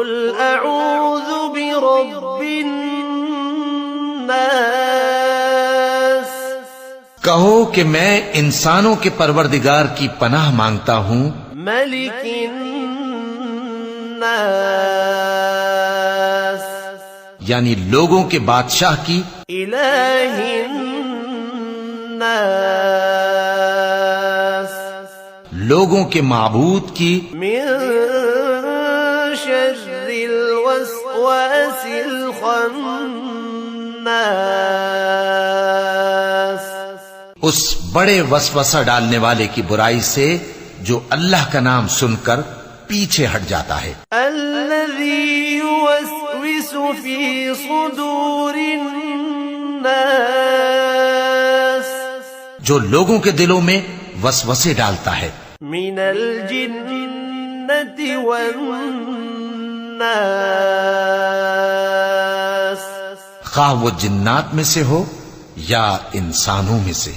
قل اعوذ برب الناس، کہو کہ میں انسانوں کے پروردگار کی پناہ مانگتا ہوں، ملک الناس، یعنی لوگوں کے بادشاہ کی، الہ الناس، لوگوں کے معبود کی، من شر الوسواس الخناس، اس بڑے وسوسہ ڈالنے والے کی برائی سے جو اللہ کا نام سن کر پیچھے ہٹ جاتا ہے، الذي يوسوس في صدور الناس، جو لوگوں کے دلوں میں وسوسے ڈالتا ہے، من الجنة والناس، خواہ وہ جنات میں سے ہو یا انسانوں میں سے۔